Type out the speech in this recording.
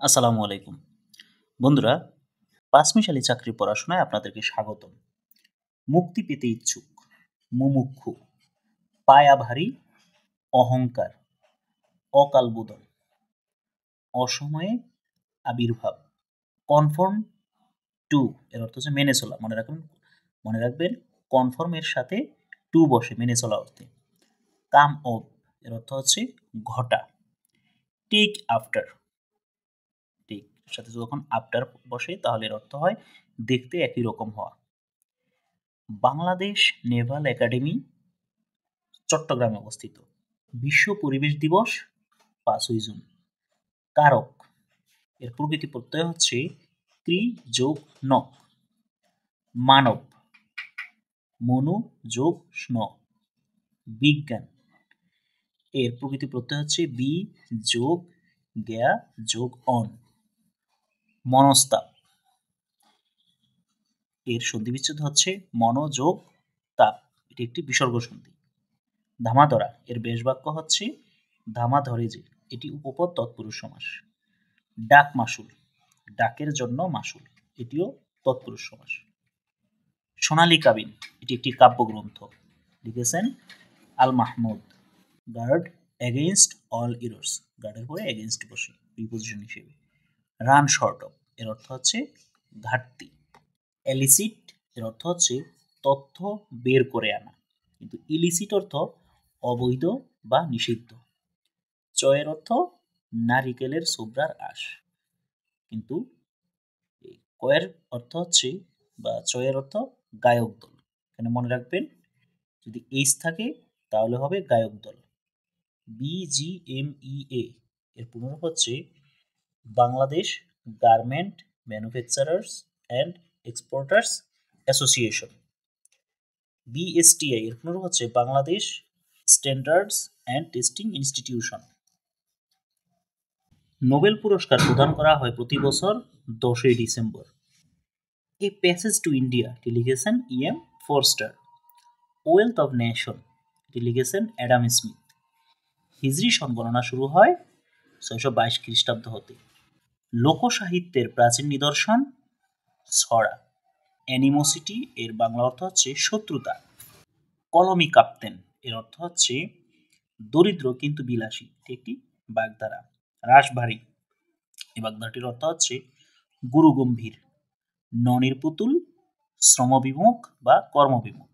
আসসালামু আলাইকুম বন্ধুরা, পাঁচমিশালী চাকরির পড়াশোনায় আপনাদেরকে স্বাগতম। মুক্তি পেতে ইচ্ছুক, মুমুক্ষু, পায়া ভারী, অহংকার, অকালবোধন, অসময়ে আবির্ভাব, কনফর্ম টু এর অর্থ হচ্ছে মেনে চলা। মনে রাখবেন কনফর্ম এর সাথে টু বসে মেনে চলা অর্থে। কাম অফ এর অর্থ হচ্ছে ঘটা। টেক আফটার, টেক এর সাথে যখন আফটার বসে তাহলে এর অর্থ হয় দেখতে একই রকম হওয়া। বাংলাদেশ নেভাল একাডেমি চট্টগ্রামে অবস্থিত। বিশ্ব পরিবেশ দিবস 5ই জুন। কারক এর প্রকৃতি প্রত্যয় হচ্ছে ক্রি যোগ নক। মানব মনু যোগ স্ন। বিজ্ঞান এর প্রকৃতি প্রত্যয় হচ্ছে বি যোগ জ্ঞা যোগ অন। মনস্তাপ এর সন্ধি বিচ্ছেদ হচ্ছে মন যোগ তাপ, এটি একটি বিসর্গ সন্ধি। ধামাধরা এর বেশ বাক্য হচ্ছে ধামা ধরে যে, এটি উপপদ তৎপুরুষ সমাস। ডাক মাসুল, ডাকের জন্য মাসুল, এটিও তৎপুরুষ সমাস। সোনালী কাবিন এটি একটি কাব্যগ্রন্থ, লিখেছেন Al Mahmud. Guard against all errors, গার্ডের পরে এগেইনস্ট বসে প্রিপোজিশন হিসেবে। রান শর্ট অফ এর অর্থ হচ্ছে ঘাটতি। এলিসিট এর অর্থ হচ্ছে তথ্য বের করে আনা, কিন্তু ইলিসিট অর্থ অবৈধ বা নিষিদ্ধ। চয়ের অর্থ নারিকেলের ছোবড়ার আঁশ, কিন্তু কয়ের অর্থ হচ্ছে বা চয়ের অর্থ গায়ক দল। এখানে মনে রাখবেন যদি এইচ থাকে তাহলে হবে গায়ক দল। BGMEA এর পুনরূপ হচ্ছে Bangladesh garment manufacturers and exporters association. BSTI এর পুনরূপ হচ্ছে Bangladesh standards and testing institution. Nobel পুরস্কার প্রদান করা হয় প্রতি বছর 10ই December. A passage to India এটি লিখেছেন EM Forster. Wealth of nation এটি লিখেছেন অ্যাডাম স্মিথ। হিজরি সন গণনা শুরু হয় 622 খ্রিস্টাব্দ হতে। লোকসাহিত্যের প্রাচীন নিদর্শন ছড়া। অ্যানিমোসিটি এর বাংলা অর্থ হচ্ছে শত্রুতা। কলমি কাপ্তেন এর অর্থ হচ্ছে দরিদ্র কিন্তু বিলাসী, এটি একটি বাগধারা। রাশভারী এই বাগধারাটির অর্থ হচ্ছে গুরুগম্ভীর। ননির পুতুল শ্রমবিমুখ বা কর্মবিমুখ।